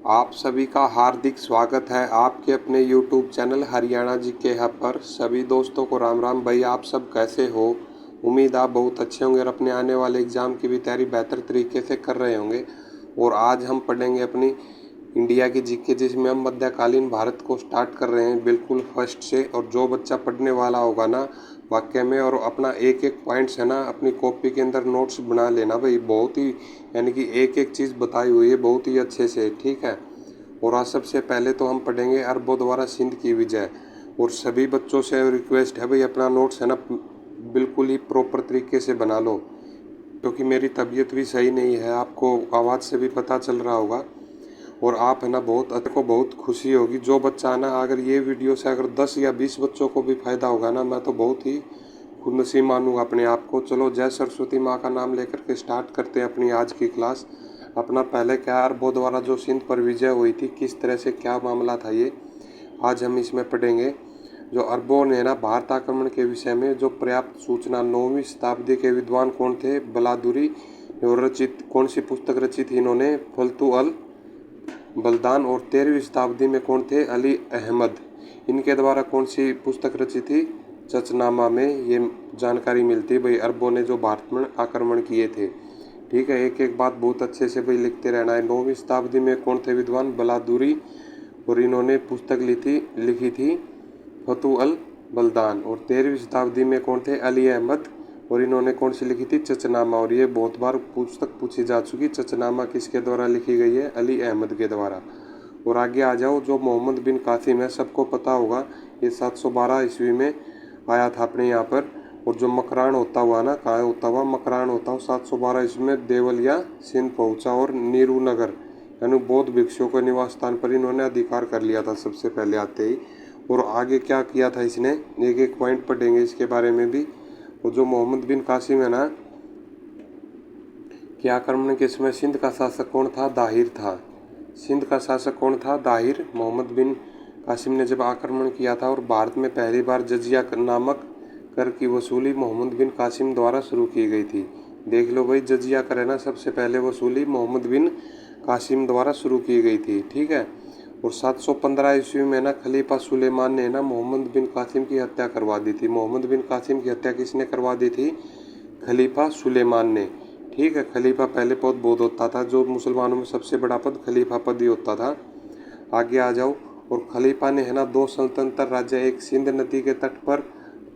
आप सभी का हार्दिक स्वागत है आपके अपने YouTube चैनल हरियाणा जी के हब पर। सभी दोस्तों को राम राम। भाई आप सब कैसे हो? उम्मीद आप बहुत अच्छे होंगे और अपने आने वाले एग्ज़ाम की भी तैयारी बेहतर तरीके से कर रहे होंगे। और आज हम पढ़ेंगे अपनी इंडिया की जीके, जिसमें हम मध्यकालीन भारत को स्टार्ट कर रहे हैं बिल्कुल फर्स्ट से। और जो बच्चा पढ़ने वाला होगा ना वाक्य में, और अपना एक एक पॉइंट्स है ना अपनी कॉपी के अंदर नोट्स बना लेना भाई। बहुत ही यानी कि एक एक चीज़ बताई हुई है बहुत ही अच्छे से, ठीक है। और आज सबसे पहले तो हम पढ़ेंगे अरबों द्वारा सिंध की विजय। और सभी बच्चों से रिक्वेस्ट है भाई अपना नोट्स है ना बिल्कुल ही प्रॉपर तरीके से बना लो, क्योंकि मेरी तबीयत भी सही नहीं है, आपको आवाज़ से भी पता चल रहा होगा। और आप है ना बहुत खुशी होगी जो बच्चा ना, अगर ये वीडियो से अगर 10 या 20 बच्चों को भी फ़ायदा होगा ना, मैं तो बहुत ही खुशनसीब मानूंगा अपने आप को। चलो जय सरस्वती माँ का नाम लेकर के स्टार्ट करते हैं अपनी आज की क्लास। अपना पहले क्या अरबों द्वारा जो सिंध पर विजय हुई थी, किस तरह से क्या मामला था, ये आज हम इसमें पढ़ेंगे। जो अरबों ने ना भारत आक्रमण के विषय में जो पर्याप्त सूचना 9वीं शताब्दी के विद्वान कौन थे? बलादुरी। और रचित कौन सी पुस्तक रची थी इन्होंने? फल्तु अल बलदान। और 13वीं शताब्दी में कौन थे? अली अहमद। इनके द्वारा कौन सी पुस्तक रची थी? चचनामा में ये जानकारी मिलती है भाई अरबों ने जो भारत में आक्रमण किए थे, ठीक है। एक एक बात बहुत अच्छे से भाई लिखते रहना है। 9वीं शताब्दी में कौन थे विद्वान? बलादुरी। और इन्होंने पुस्तक लिखी थी फतू अल बलदान। और 13वीं शताब्दी में कौन थे? अली अहमद। और इन्होंने कौन सी लिखी थी? चचनामा। और ये बहुत बार पुस्तक पूछी जा चुकी। चचनामा किसके द्वारा लिखी गई है? अली अहमद के द्वारा। और आगे आ जाओ, जो मोहम्मद बिन कासिम है, सबको पता होगा, ये 712 ईस्वी में आया था अपने यहाँ पर। और जो मकरान होता हुआ ना, कहाँ होता हुआ? मकरान होता हुआ 712 ईस्वी में देवलिया सिंध पहुँचा। और नीरू नगर यानी बौद्ध भिक्षुओं के निवास स्थान पर इन्होंने अधिकार कर लिया था सबसे पहले आते ही। और आगे क्या किया था इसने, एक एक पॉइंट पढ़ेंगे इसके बारे में भी। और जो मोहम्मद बिन कासिम है ना, के आक्रमण के समय सिंध का शासक कौन था? दाहिर था। सिंध का शासक कौन था? दाहिर। मोहम्मद बिन कासिम ने जब आक्रमण किया था और भारत में पहली बार जजिया नामक कर की वसूली मोहम्मद बिन कासिम द्वारा शुरू की गई थी। देख लो भाई, जजिया कर है ना, सबसे पहले वसूली मोहम्मद बिन कासिम द्वारा शुरू की गई थी, ठीक है। और 715 ईस्वी में ना खलीफा सुलेमान ने ना मोहम्मद बिन कासिम की हत्या करवा दी थी। मोहम्मद बिन कासिम की हत्या किसने करवा दी थी? खलीफा सुलेमान ने, ठीक है। खलीफा पहले पद बहुत होता था, जो मुसलमानों में सबसे बड़ा पद खलीफा पद ही होता था। आगे आ जाओ। और खलीफा ने है ना 2 स्वतंत्र राज्य, एक सिंध नदी के तट पर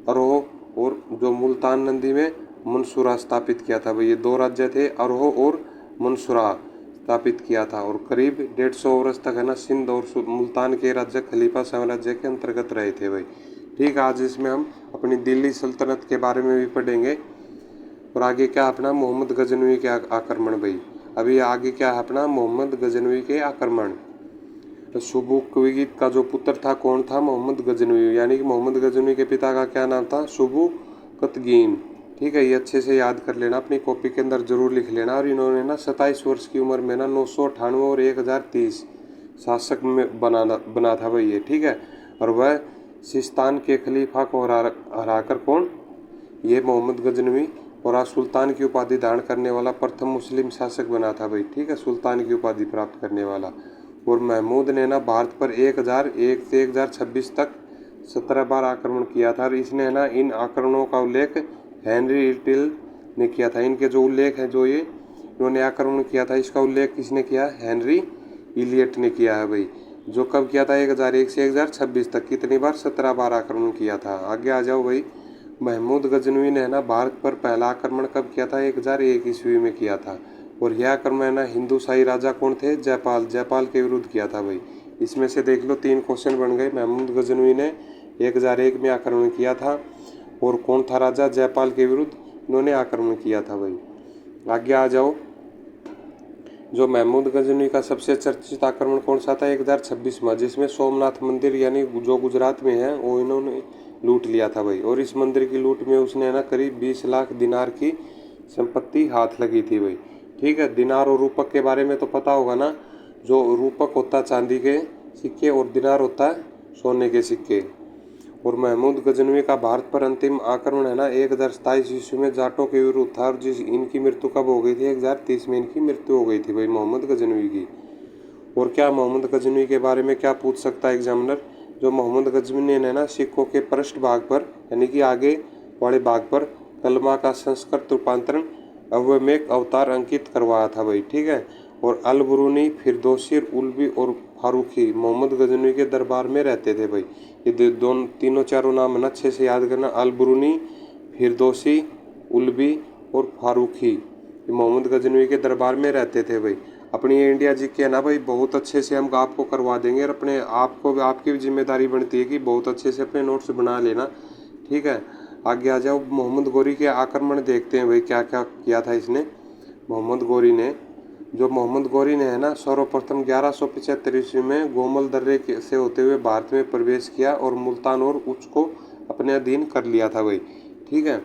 अरोह और जो मुल्तान नदी में मंसूरा स्थापित किया था भाई। ये 2 राज्य थे, अरोह और मंसूरा स्थापित किया था। और करीब 150 वर्ष तक है ना सिंध और मुल्तान के राज्य खलीफा साम्राज्य के अंतर्गत रहे थे भाई, ठीक है। आज इसमें हम अपनी दिल्ली सल्तनत के बारे में भी पढ़ेंगे। और आगे क्या अपना मोहम्मद गजनवी के आक्रमण भाई। अभी आगे क्या है अपना? मोहम्मद गजनवी के आक्रमण। तो सुबुकवीत का जो पुत्र था कौन था? मोहम्मद गजनवी। यानी कि मोहम्मद गजनवी के पिता का क्या नाम था? सुबुकतगीन, ठीक है। ये अच्छे से याद कर लेना, अपनी कॉपी के अंदर जरूर लिख लेना। और इन्होंने ना 27 वर्ष की उम्र में ना 998 और 1030 शासक में बना था भाई ये, ठीक है। और वह सिस्तान के खलीफा को हराकर कौन? ये मोहम्मद गजनवी। और आज सुल्तान की उपाधि धारण करने वाला प्रथम मुस्लिम शासक बना था भाई, ठीक है, सुल्तान की उपाधि प्राप्त करने वाला। और महमूद ने ना भारत पर 1001 से 1026 तक 17 बार आक्रमण किया था। और इसने ना इन आक्रमणों का उल्लेख हेनरी इटिल ने किया था। इनके जो उल्लेख है, जो ये इन्होंने आक्रमण किया था, इसका उल्लेख किसने किया? हेनरी इलियट ने किया है भाई। जो कब किया था? 1001 से 1026 तक। कितनी बार? 17 बार आक्रमण किया था। आगे आ जाओ भाई। महमूद गजनवी ने ना भारत पर पहला आक्रमण कब किया था? 1001 ईस्वी में किया था। और यह आक्रमण ना हिंदू शाही राजा कौन थे? जयपाल के विरुद्ध किया था भाई। इसमें से देख लो 3 क्वेश्चन बन गए। महमूद गजनवी ने 1001 में आक्रमण किया था। और कौन था राजा? जयपाल के विरुद्ध इन्होंने आक्रमण किया था भाई। आगे आ जाओ। जो महमूद गजनवी का सबसे चर्चित आक्रमण कौन सा था? 1026 में, जिसमें सोमनाथ मंदिर यानी जो गुजरात में है वो इन्होंने लूट लिया था भाई। और इस मंदिर की लूट में उसने ना करीब 20 लाख दिनार की संपत्ति हाथ लगी थी भाई, ठीक है। दिनार और रूपक के बारे में तो पता होगा ना। जो रूपक होता है चांदी के सिक्के और दिनार होता है सोने के सिक्के। और महमूद गजनवी का भारत पर अंतिम आक्रमण है ना 1027 ईस्वी में जाटों के विरुद्ध था। और जिस इनकी मृत्यु कब हो गई थी? 1030 में इनकी मृत्यु हो गई थी भाई मोहम्मद गजनवी की। और क्या मोहम्मद गजनवी के बारे में क्या पूछ सकता है एग्जामिनर? जो मोहम्मद गजनवी ने ना सिक्कों के पृष्ठ भाग पर यानी कि आगे वाले भाग पर कलमा का संस्कृत रूपांतरण अवमेक अवतार अंकित करवाया था भाई, ठीक है। और अल बुरूनी, फिरदौसी, उल्बी और फारूकी मोहम्मद गजनवी के दरबार में रहते थे भाई। ये दोनों तीनों चारों नाम है ना अच्छे से याद करना, अल बुरूनी, फिरदौसी, उल्बी और फारूकी, ये मोहम्मद गजनवी के दरबार में रहते थे भाई। अपनी ये इंडिया जी के है ना भाई बहुत अच्छे से हम आपको करवा देंगे, और अपने आपको आपकी भी जिम्मेदारी बनती है कि बहुत अच्छे से अपने नोट्स बना लेना, ठीक है। आगे आ जाओ, मोहम्मद गोरी के आक्रमण देखते हैं भाई क्या क्या किया था इसने। मोहम्मद गोरी ने है ना सर्वप्रथम 1175 ईस्वी में गोमल दर्रे से होते हुए भारत में प्रवेश किया और मुल्तान और उच्च को अपने अधीन कर लिया था भाई, ठीक है।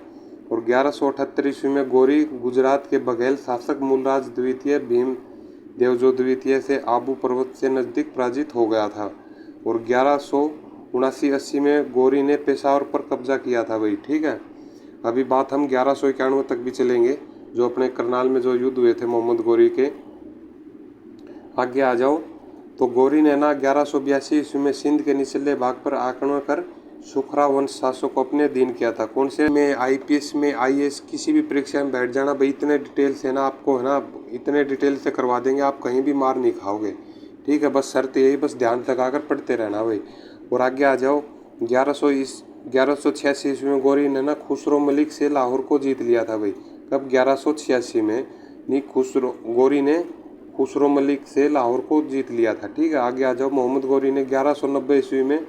और 1178 ईस्वी में गोरी गुजरात के बघेल शासक मूलराज द्वितीय भीम देवजो द्वितीय से आबू पर्वत से नजदीक पराजित हो गया था। और 1179-80 में गोरी ने पेशावर पर कब्जा किया था भाई, ठीक है। अभी बात हम 1191 तक भी चलेंगे, जो अपने करनाल में जो युद्ध हुए थे मोहम्मद गोरी के। आगे आ जाओ, तो गोरी ने ना 1182 ईस्वी में सिंध के निचले भाग पर आक्रमण कर सुखरा वंश शासक को अपने अधीन किया था। कौन से में आईपीएस में आईएएस किसी भी परीक्षा में बैठ जाना भाई, इतने डिटेल से ना आपको है ना इतने डिटेल से करवा देंगे, आप कहीं भी मार नहीं खाओगे, ठीक है। बस शर्त यही, बस ध्यान लगाकर पढ़ते रहना भाई। और आगे आ जाओ, 1186 ईस्वी में गोरी ने ना खुसरो मलिक से लाहौर को जीत लिया था भाई। कब? 1186 में नहीं, गोरी ने खुसरो मलिक से लाहौर को जीत लिया था, ठीक है। आगे आ जाओ, मोहम्मद गोरी ने 1190 ईस्वी में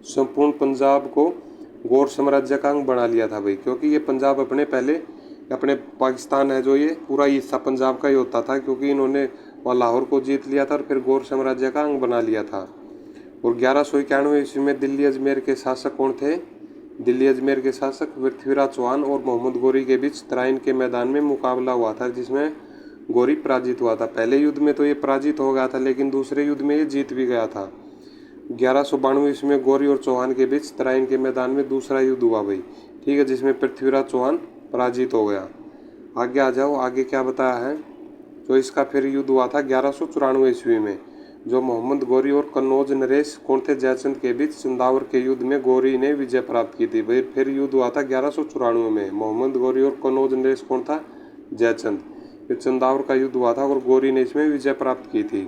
संपूर्ण पंजाब को गौर साम्राज्य का अंग बना लिया था भाई, क्योंकि ये पंजाब अपने पाकिस्तान है जो ये पूरा हिस्सा पंजाब का ही होता था, क्योंकि इन्होंने वहाँ लाहौर को जीत लिया था और फिर गौर साम्राज्य का अंग बना लिया था। और 1191 ईस्वी में दिल्ली अजमेर के शासक कौन थे? दिल्ली अजमेर के शासक पृथ्वीराज चौहान और मोहम्मद गोरी के बीच तराइन के मैदान में मुकाबला हुआ था, जिसमें गोरी पराजित हुआ था। पहले युद्ध में तो ये पराजित हो गया था, लेकिन दूसरे युद्ध में ये जीत भी गया था। 1192 ईस्वी में गोरी और चौहान के बीच तराइन के मैदान में दूसरा युद्ध हुआ भाई, ठीक है, जिसमें पृथ्वीराज चौहान पराजित हो गया। आगे आ जाओ, आगे क्या बताया है, जो इसका फिर युद्ध हुआ था 1194 ईस्वी में, जो मोहम्मद गोरी और कन्नौज नरेश कौन थे? जयचंद के बीच चंदावर के युद्ध में गोरी ने विजय प्राप्त की थी भाई। फिर युद्ध हुआ था 1194 में, मोहम्मद गोरी और कन्नौज नरेश कौन था? जयचंद। फिर चंदावर का युद्ध हुआ था और गोरी ने इसमें विजय प्राप्त की थी।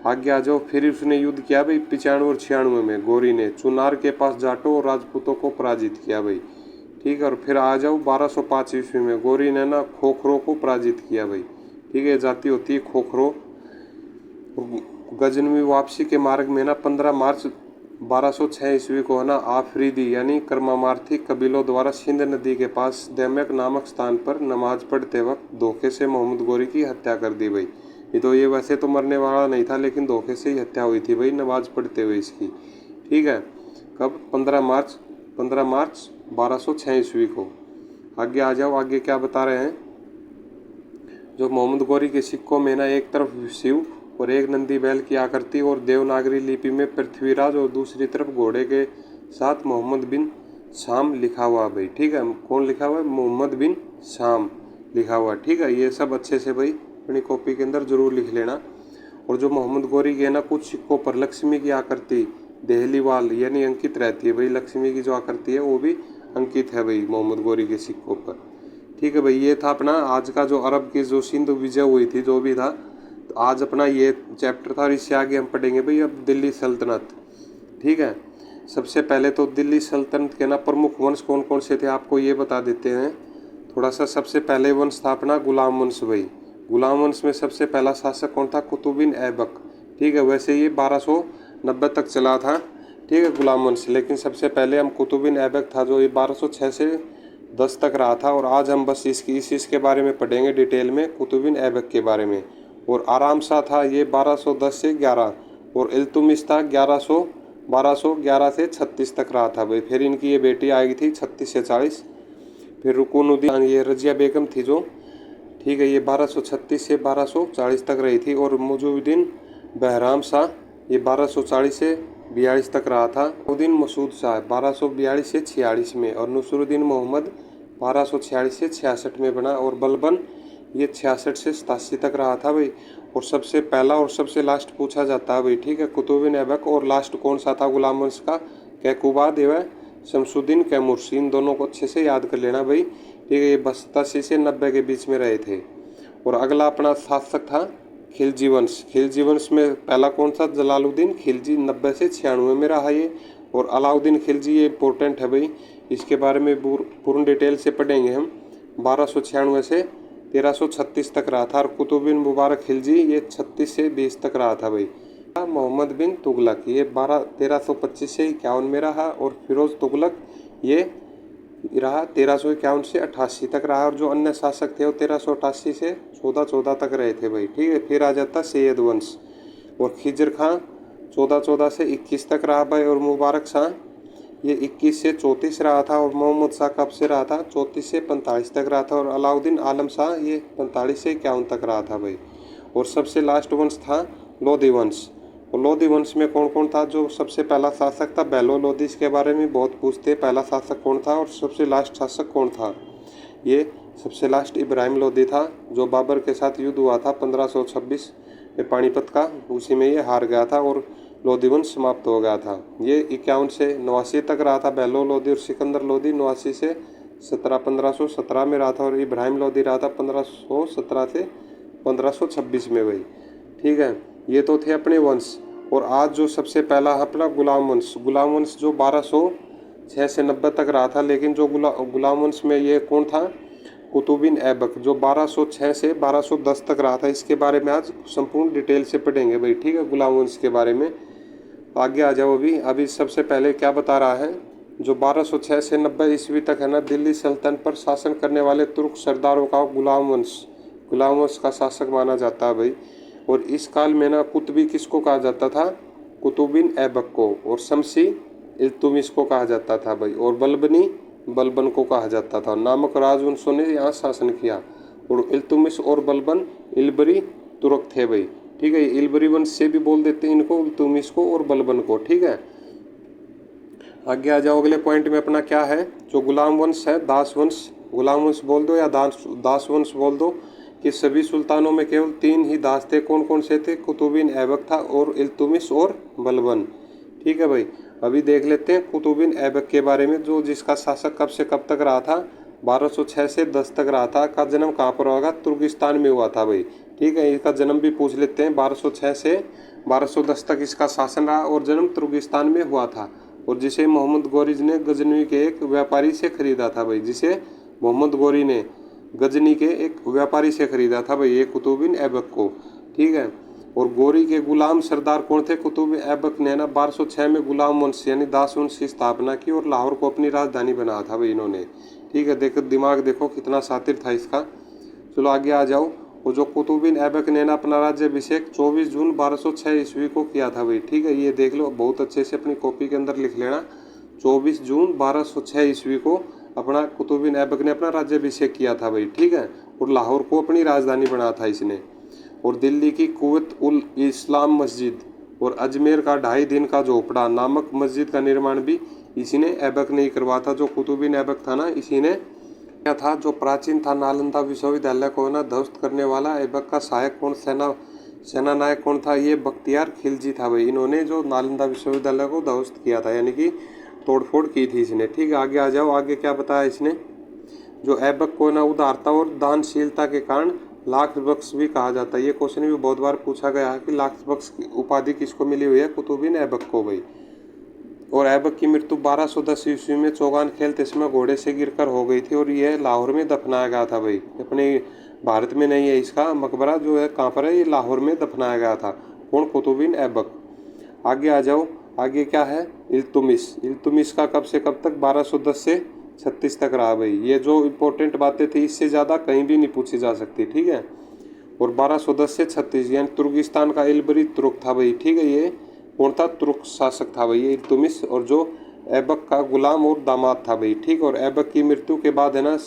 आगे आ जाओ, फिर उसने युद्ध किया भाई 95 और 96 में, गोरी ने चुनार के पास जाटों और राजपूतों को पराजित किया भाई, ठीक है। और फिर आ जाओ 1205 ईस्वी में गोरी ने ना खोखरों को पराजित किया भाई, ठीक है, जाति होती है खोखरो। गजनवी वापसी के मार्ग में ना 15 मार्च 1206 ईस्वी को है ना आफरीदी यानी कर्मामार्थी कबीलों द्वारा सिंध नदी के पास देमक नामक स्थान पर नमाज पढ़ते वक्त धोखे से मोहम्मद गोरी की हत्या कर दी भाई। ये वैसे तो मरने वाला नहीं था, लेकिन धोखे से ही हत्या हुई थी भाई नमाज पढ़ते हुए इसकी, ठीक है। कब? 15 मार्च 1206 ईस्वी को। आगे आ जाओ, आगे क्या बता रहे हैं, जो मोहम्मद गोरी के सिक्कों में ना एक तरफ शिव और एक नंदी बैल की आकृति और देवनागरी लिपि में पृथ्वीराज और दूसरी तरफ घोड़े के साथ मोहम्मद बिन शाम लिखा हुआ भाई, ठीक है। कौन लिखा हुआ है? मोहम्मद बिन शाम लिखा हुआ, ठीक है। ये सब अच्छे से भाई अपनी कॉपी के अंदर जरूर लिख लेना। और जो मोहम्मद गोरी के ना कुछ सिक्कों पर लक्ष्मी की आकृति देहलीवाल यानी अंकित रहती है भाई, लक्ष्मी की जो आकृति है वो भी अंकित है भाई मोहम्मद गोरी के सिक्कों पर, ठीक है भाई। ये था अपना आज का जो अरब की जो सिंध विजय हुई थी जो भी था, तो आज अपना ये चैप्टर था, और इससे आगे हम पढ़ेंगे भाई अब दिल्ली सल्तनत, ठीक है। सबसे पहले तो दिल्ली सल्तनत के ना प्रमुख वंश कौन कौन से थे आपको ये बता देते हैं थोड़ा सा। सबसे पहले वंश था अपना गुलाम वंश भाई। गुलाम वंश में सबसे पहला शासक कौन था? कुतुबिन ऐबक, ठीक है। वैसे ये 1290 तक चला था, ठीक है, गुलाम वंश, लेकिन सबसे पहले हम कुतुबिन ऐबक था जो ये 1206 से 10 तक रहा था। और आज हम बस इसके बारे में पढ़ेंगे डिटेल में, कुतुबिन ऐबक के बारे में। और आराम शाह था ये 1210 से 11, और इल्तुमिश था 1211 से 36 तक रहा था भाई। फिर इनकी ये बेटी आई थी 36 से 40। फिर रुकुनुद्दीन ये रजिया बेगम थी जो, ठीक है, ये 1236 से 1240 तक रही थी। और मुजुद्दीन बहराम शाह ये 1240 से 42 तक रहा था। उद्दीन मसूद शाह 1242 से 46 में, और नसरुद्दीन मोहम्मद 1246 से 66 में बना। और बलबन ये 66 से 87 तक रहा था भाई। और सबसे पहला और सबसे लास्ट पूछा जाता है भाई, ठीक है। कुतुबुद्दीन ऐबक और लास्ट कौन सा था गुलाम वंश का? कैकुबाद एवं शमसुद्दीन कैमूर। इन दोनों को अच्छे से याद कर लेना भाई, ठीक है। ये 87 से 90 के बीच में रहे थे। और अगला अपना शासक था खिलजी वंश। खिलजी वंश में पहला कौन सा? जलालुद्दीन खिलजी। 90 से 96 में रहा ये। और अलाउद्दीन खिलजी, ये इंपॉर्टेंट है भाई, इसके बारे में पूर्ण डिटेल से पढ़ेंगे हम। 1296 से 1336 तक रहा था। और कुतुबुद्दीन मुबारक खिलजी ये 36 से 20 तक रहा था भाई। मोहम्मद बिन तुगलक ये 1325 से 51 में रहा। और फिरोज तुगलक ये रहा 1351 से 88 तक रहा। और जो अन्य शासक थे वो 1388 से 1414 तक रहे थे भाई, ठीक है। फिर आ जाता सैयद वंश। और खिजर खां 1414 से 21 तक रहा भाई। और मुबारक शाह ये 21 से 34 रहा था। और मोहम्मद शाह कब से रहा था? 34 से 45 तक रहा था। और अलाउद्दीन आलम शाह ये 45 से 51 तक रहा था भाई। और सबसे लास्ट वंश था लोधी वंश। और लोधी वंश में कौन कौन था? जो सबसे पहला शासक था बेलो लोधी, इसके बारे में बहुत पूछते हैं, पहला शासक कौन था और सबसे लास्ट शासक कौन था? ये सबसे लास्ट इब्राहिम लोधी था, जो बाबर के साथ युद्ध हुआ था 1526 में पानीपत का, उसी में ये हार गया था और लोधी वंश समाप्त हो गया था। ये 51 से 89 तक रहा था बेलो लोधी। और सिकंदर लोधी 89 से 1517 में रहा था। और इब्राहिम लोधी रहा था 1517 से 1526 में भाई, ठीक है। ये तो थे अपने वंश। और आज जो सबसे पहला अपना गुलाम वंश, गुलाम वंश जो 1206 से 90 तक रहा था। लेकिन जो गुलाम वंश में ये कौन था? कुतुबुद्दीन ऐबक, जो 1206 से 1210 तक रहा था। इसके बारे में आज संपूर्ण डिटेल से पढ़ेंगे भाई, ठीक है, गुलाम वंश के बारे में। आगे आ जाओ। अभी सबसे पहले क्या बता रहा है? जो 1206 से 90 ईस्वी तक है ना, दिल्ली सल्तनत पर शासन करने वाले तुर्क सरदारों का गुलाम वंश का शासक माना जाता है भाई। और इस काल में ना कुतुबी किसको कहा जाता था? कुतुबुद्दीन ऐबक को। और शमसी इल्तुतमिश को कहा जाता था भाई। और बलबन को कहा जाता था। नामक राजवंशों ने यहाँ शासन किया। और इल्तुतमिश और बलबन इलबरी तुर्क थे भाई, ठीक है। इलबरी वंश से भी बोल देते हैं इनको, इल्तुतमिश को और बलबन को, ठीक है। आगे आ जाओ। अगले पॉइंट में अपना क्या है? जो गुलाम वंश है, दास वंश, गुलाम वंश बोल दो या दास वंश बोल दो, कि सभी सुल्तानों में केवल 3 ही दास थे। कौन कौन से थे? कुतुबुद्दीन ऐबक था और इल्तुतमिश और बलबन, ठीक है भाई। अभी देख लेते हैं कुतुबुद्दीन ऐबक के बारे में, जो जिसका शासक कब से कब तक रहा था? 1206 से 10 तक रहा था। का जन्म कहाँ पर होगा? तुर्किस्तान में हुआ था भाई, ठीक है। इसका जन्म भी पूछ लेते हैं। 1206 से 1210 तक इसका शासन रहा और जन्म तुर्किस्तान में हुआ था। और जिसे मोहम्मद गोरी ने गजनी के एक व्यापारी से खरीदा था भाई, जिसे मोहम्मद गोरी ने गजनी के एक व्यापारी से खरीदा था भाई, ये कुतुबुद्दीन ऐबक को, ठीक है। और गोरी के गुलाम सरदार कौन थे? कुतुबुद्दीन ऐबक ने ना 1206 में गुलाम वंश यानी दास वंश की स्थापना की और लाहौर को अपनी राजधानी बनाया था भाई इन्होंने, ठीक है। देखो दिमाग देखो कितना शातिर था इसका। चलो आगे आ जाओ। और जो कुतुबुद्दीन ऐबक ने ना अपना राज्याभिषेक 24 जून 1206 ईस्वी को किया था भाई, ठीक है। ये देख लो, बहुत अच्छे से अपनी कॉपी के अंदर लिख लेना। 24 जून 1206 ईस्वी को अपना कुतुबुद्दीन ऐबक ने अपना राज्याभिषेक किया था भाई, ठीक है। और लाहौर को अपनी राजधानी बनाया था इसने। और दिल्ली की कुव्वत उल इस्लाम मस्जिद और अजमेर का 2.5 दिन का झोपड़ा नामक मस्जिद का निर्माण भी इसी ने ऐबक ने ही करवाया था। जो कुतुबुद्दीन ऐबक था ना, इसी ने क्या था? जो प्राचीन था नालंदा विश्वविद्यालय को ना ध्वस्त करने वाला ऐबक का सहायक कौन, सेना नायक कौन था? ये बख्तियार खिलजी था भाई। इन्होंने जो नालंदा विश्वविद्यालय को ध्वस्त किया था, यानी कि तोड़फोड़ की थी इसने, ठीक है। आगे आ जाओ। आगे क्या बताया इसने? जो ऐबक को ना उदारता और दानशीलता के कारण लाख बख्श भी कहा जाता है। ये क्वेश्चन भी बहुत बार पूछा गया है कि लाख बख्श की उपाधि किसको मिली हुई है? कुतुबुद्दीन ऐबक को भाई। और ऐबक की मृत्यु 1210 ईस्वी में चौगान खेलते समय घोड़े से गिरकर हो गई थी। और यह लाहौर में दफनाया गया था भाई, अपने भारत में नहीं है। इसका मकबरा जो है कहाँ पर है? ये लाहौर में दफनाया गया था। कौन? कुतुबुद्दीन ऐबक। आगे आ जाओ। आगे क्या है? इल्तुतमिश का कब से कब तक? 1210 से 36 तक रहा भाई। ये जो इम्पोर्टेंट बातें थी, इससे ज़्यादा कहीं भी नहीं पूछी जा सकती, ठीक है। और 1210 से 36 यानी तुर्किस्तान का इलबरी तुर्क था भाई, ठीक है। ये कौन था? तुर्क शासक था भाई ये इल्तुतमिश। और जो ऐबक का गुलाम और दामाद था भाई, ठीक। और ऐबक की मृत्यु के बाद है ना,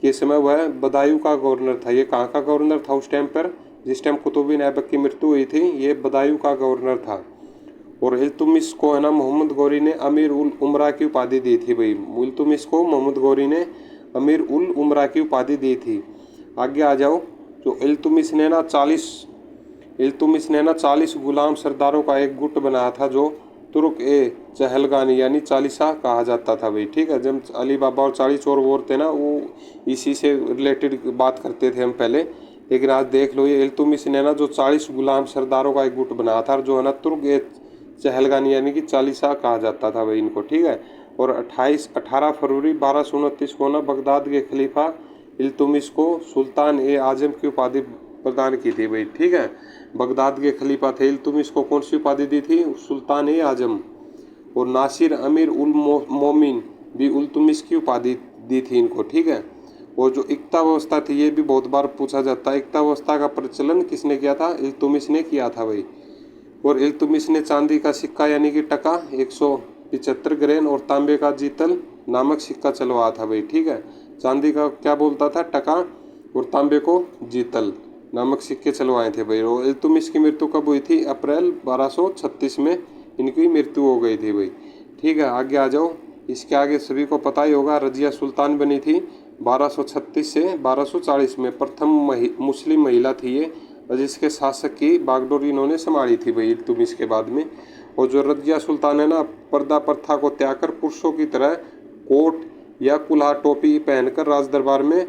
ये समय वह बदायूं का गवर्नर था। ये कहाँ का गवर्नर था उस टाइम पर? जिस टाइम कुतुबुद्दीन ऐबक की मृत्यु हुई थी, ये बदायूं का गवर्नर था। और इल्तुतमिश को है ना मोहम्मद गोरी ने अमीर उल उमरा की उपाधि दी थी भाई। इल्तुतमिश को मोहम्मद गोरी ने अमीर उल उमरा की उपाधि दी थी। आगे आ जाओ। जो इल्तुतमिश ने ना इल्तुतमिश ने ना 40 गुलाम सरदारों का एक गुट बनाया था जो तुर्क ए चहलगानी यानी चालीसा कहा जाता था भाई। ठीक है, जब अली बाबा और 40 और वो थे ना, वो इसी से रिलेटेड बात करते थे हम पहले। लेकिन आज देख लो, ये इल्तुतमिश ने ना जो 40 गुलाम सरदारों का एक गुट बनाया था, जो है ना तुर्क ए चहलगानी यानी कि चालीसा कहा जाता था भाई इनको। ठीक है, और 18 फरवरी 1229 को ना बगदाद के खलीफा इल्तुतमिश को सुल्तान ए आजम की उपाधि प्रदान की थी भाई। ठीक है, बगदाद के खलीफा थे इल्तुतमिश को कौन सी उपाधि दी थी? सुल्तान ए आजम। और नासिर अमीर उल मोमिन भी इल्तुतमिश की उपाधि दी थी इनको। ठीक है, और जो इक्ता व्यवस्था थी, ये भी बहुत बार पूछा जाता है, इक्ता व्यवस्था का प्रचलन किसने किया था? इल्तुतमिश ने किया था भाई। और इल्तुतमिश ने चांदी का सिक्का यानी कि टका 175 ग्रेन और तांबे का जीतल नामक सिक्का चलवाया था भाई। ठीक है, चांदी का क्या बोलता था? टका, और तांबे को जीतल नामक सिक्के चलवाए थे भाई। और इल्तुतमिश की मृत्यु कब हुई थी? अप्रैल 1236 में इनकी मृत्यु हो गई थी भाई। ठीक है, आगे आ जाओ। इसके आगे सभी को पता ही होगा, रजिया सुल्तान बनी थी 1236 से 1240 में। प्रथम मुस्लिम महिला थी ये, और जिसके शासक की बागडोर इन्होंने संभाली थी भाई इल्तुतमिश के बाद में। और जो रजिया सुल्तान है ना, पर्दा प्रथा को त्याग कर पुरुषों की तरह कोट या कुल्हा टोपी पहनकर राज दरबार में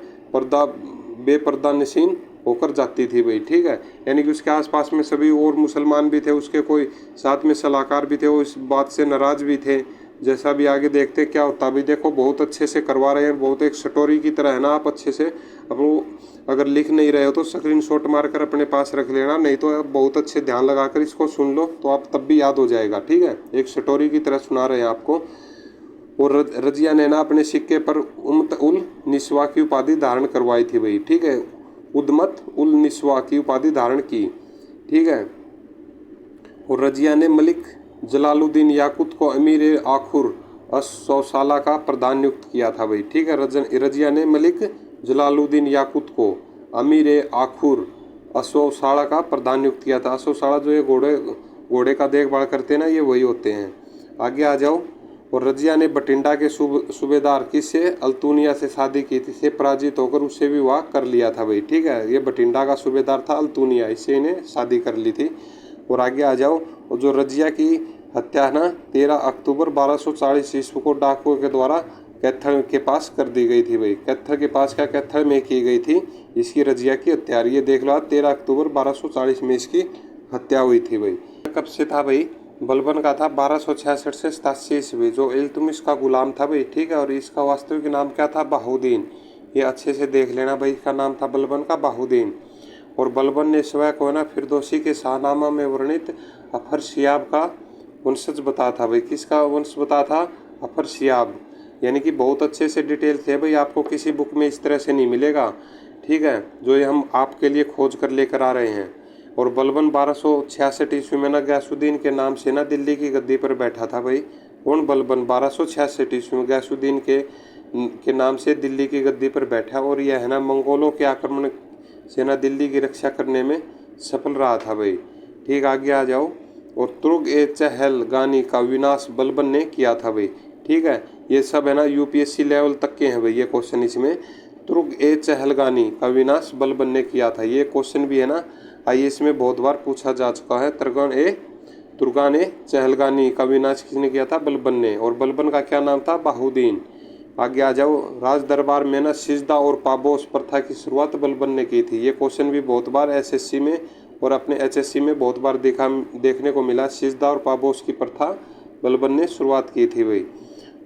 बेपर्दा नशीन होकर जाती थी भाई। ठीक है, यानी कि उसके आसपास में सभी और मुसलमान भी थे, उसके कोई साथ में सलाहकार भी थे, वो इस बात से नाराज भी थे। जैसा भी आगे देखते क्या होता। अभी देखो बहुत अच्छे से करवा रहे हैं, बहुत एक स्टोरी की तरह है ना। आप अच्छे से अब अगर लिख नहीं रहे हो तो स्क्रीनशॉट मारकर अपने पास रख लेना, नहीं तो आप बहुत अच्छे ध्यान लगाकर इसको सुन लो तो आप तब भी याद हो जाएगा। ठीक है, एक स्टोरी की तरह सुना रहे हैं आपको। और रजिया ने ना अपने सिक्के पर उम्मत उल निस्वा की उपाधि धारण करवाई थी भाई। ठीक है, उद्मत उल निस्वा की उपाधि धारण की। ठीक है, और रजिया ने मलिक जलालुद्दीन याकूत को अमीर आखुर सौसाला का प्रधान नियुक्त किया था भाई। ठीक है, रजिया ने मलिक जलालुद्दीन याकूत को अमीर आखुर असौसाला का प्रधान नियुक्त किया था। असौसाला जो ये घोड़े का देखभाल करते हैं ना, ये वही होते हैं। आगे आ जाओ। और रजिया ने बठिंडा के सूबेदार किससे? अल्तुनिया से शादी की थी, से पराजित होकर उससे विवाह कर लिया था भाई। ठीक है, ये बठिंडा का सूबेदार था अल्तुनिया, इससे इन्हें शादी कर ली थी। और आगे आ जाओ। और जो रजिया की हत्या ना 13 अक्टूबर 1240 ईस्वी को डाकुओं के द्वारा कैथल के पास कर दी गई थी भाई। कैथल के पास क्या? कैथल में की गई थी इसकी रजिया की हत्या। ये देख लो, 13 अक्टूबर 1240 में इसकी हत्या हुई थी भाई। कब से था भाई? बलबन का था 1266 से 87 ईस्वी, जो इल्तुतमिश का गुलाम था भाई। ठीक है, और इसका वास्तविक नाम क्या था? बहाउद्दीन। ये अच्छे से देख लेना भाई, इसका नाम था बलबन का बहाउद्दीन। और बलबन ने स्वयं को ना फिरदौसी के शाहनामा में वर्णित अफर शियाब का वंशज बताया था भाई। किसका वंश बताया था? अफर शियाब। यानी कि बहुत अच्छे से डिटेल थे भाई, आपको किसी बुक में इस तरह से नहीं मिलेगा। ठीक है, जो ये हम आपके लिए खोज कर लेकर आ रहे हैं। और बलबन 1266 ईस्वी में ना गयासुद्दीन के नाम से ना दिल्ली की गद्दी पर बैठा था भाई। कौन? बलबन 1266 ईस्वी में गयासुद्दीन के नाम से दिल्ली की गद्दी पर बैठा। और यह है ना मंगोलों के आक्रमण से ना दिल्ली की रक्षा करने में सफल रहा था भाई। ठीक, आगे आ जाओ। और तुर्क ए चहलगानी का विनाश बलबन ने किया था भाई। ठीक है, ये सब है ना यूपीएससी लेवल तक के हैं भाई ये क्वेश्चन। इसमें तुर्क ए चहलगानी का विनाश बलबन ने किया था, ये क्वेश्चन भी है ना आईएएस में बहुत बार पूछा जा चुका है। तुर्गान ए चहलगानी का विनाश किसने किया था? बलबन ने। और बलबन का क्या नाम था? बहाउद्दीन। आगे आ जाओ। राज दरबार में ना सिजदा और पाबोस प्रथा की शुरुआत बलबन ने की थी। ये क्वेश्चन भी बहुत बार एसएससी में और अपने एचएससी में बहुत बार देखने को मिला। सिजदा और पाबोस की प्रथा बलबन ने शुरुआत की थी भाई।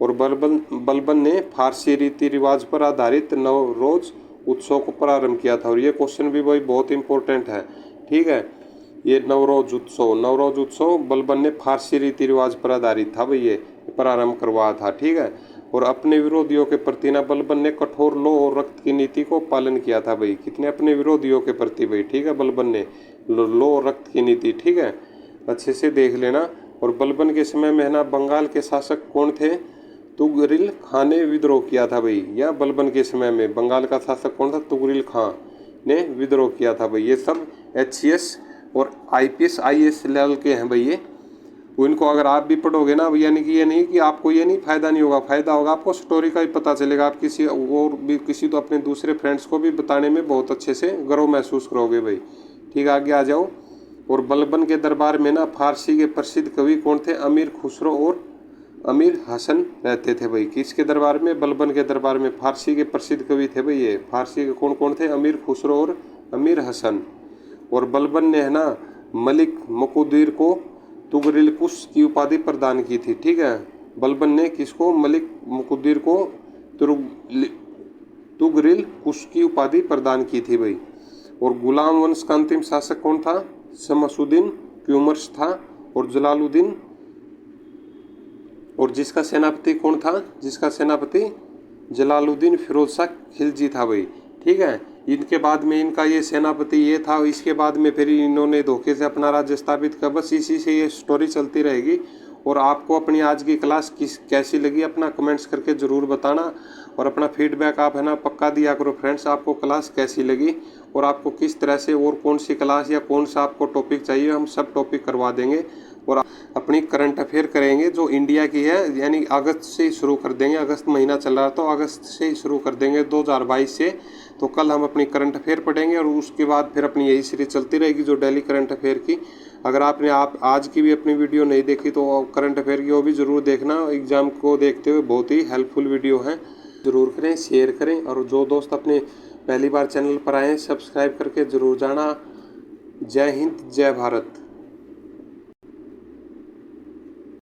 और बलबन ने फारसी रीति रिवाज पर आधारित नवरोज उत्सव को प्रारंभ किया था। और ये क्वेश्चन भी भाई बहुत इंपॉर्टेंट है। ठीक है, ये नवरोज उत्सव बलबन ने फारसी रीति रिवाज पर आधारित था भाई, ये प्रारंभ करवाया था। ठीक है, और अपने विरोधियों के प्रति ना बलबन ने कठोर लो और रक्त की नीति को पालन किया था भाई। कितने? अपने विरोधियों के प्रति भाई। ठीक है, बलबन ने लो और रक्त की नीति। ठीक है, अच्छे से देख लेना। और बलबन के समय में ना बंगाल के शासक कौन थे? तुगरिल खां ने विद्रोह किया था भाई। या बलबन के समय में बंगाल का शासक कौन था? तुगरिल खां ने विद्रोह किया था भाई। ये सब एचसीएस और आईपीएस आईएएस लेवल के हैं भाई ये। इनको अगर आप भी पढ़ोगे ना, यानी कि ये नहीं कि आपको ये नहीं फ़ायदा नहीं होगा, फ़ायदा होगा आपको स्टोरी का ही पता चलेगा। आप किसी और भी किसी तो अपने दूसरे फ्रेंड्स को भी बताने में बहुत अच्छे से गर्व महसूस करोगे भाई। ठीक है, आगे आ जाओ। और बलबन के दरबार में ना फारसी के प्रसिद्ध कवि कौन थे? अमीर खुसरो और अमीर हसन रहते थे भाई। किसके दरबार में? बलबन के दरबार में। फारसी के प्रसिद्ध कवि थे भाई ये। फारसी के कौन कौन थे? अमीर खुसरो और अमीर हसन। और बलबन ने है ना मलिक मुकुद्दीर को तुगरिलकुश की उपाधि प्रदान की थी। ठीक है, बलबन ने किसको? मलिक मुकुद्दीर को तुगरिलकुश की उपाधि प्रदान की थी भाई। और गुलाम वंश का अंतिम शासक कौन था? शमसुद्दीन क्यूमर्स था। और जलालुद्दीन, और जिसका सेनापति कौन था? जिसका सेनापति जलालुद्दीन फिरोज शाह खिलजी था भाई। ठीक है, इनके बाद में इनका ये सेनापति ये था। इसके बाद में फिर इन्होंने धोखे से अपना राज्य स्थापित किया। बस इसी से ये स्टोरी चलती रहेगी। और आपको अपनी आज की क्लास कैसी लगी अपना कमेंट्स करके ज़रूर बताना। और अपना फीडबैक आप है ना पक्का दिया करो फ्रेंड्स, आपको क्लास कैसी लगी और आपको किस तरह से और कौन सी क्लास या कौन सा आपको टॉपिक चाहिए, हम सब टॉपिक करवा देंगे। और अपनी करंट अफेयर करेंगे जो इंडिया की है, यानी अगस्त से ही शुरू कर देंगे। अगस्त महीना चल रहा है तो अगस्त से ही शुरू कर देंगे 2022 से। तो कल हम अपनी करंट अफेयर पढ़ेंगे और उसके बाद फिर अपनी यही सीरीज चलती रहेगी जो डेली करंट अफेयर की। अगर आपने आज की भी अपनी वीडियो नहीं देखी तो करंट अफेयर की वो भी ज़रूर देखना। एग्ज़ाम को देखते हुए बहुत ही हेल्पफुल वीडियो है। ज़रूर करें, शेयर करें। और जो दोस्त अपने पहली बार चैनल पर आए हैं सब्सक्राइब करके ज़रूर जाना। जय हिंद, जय भारत।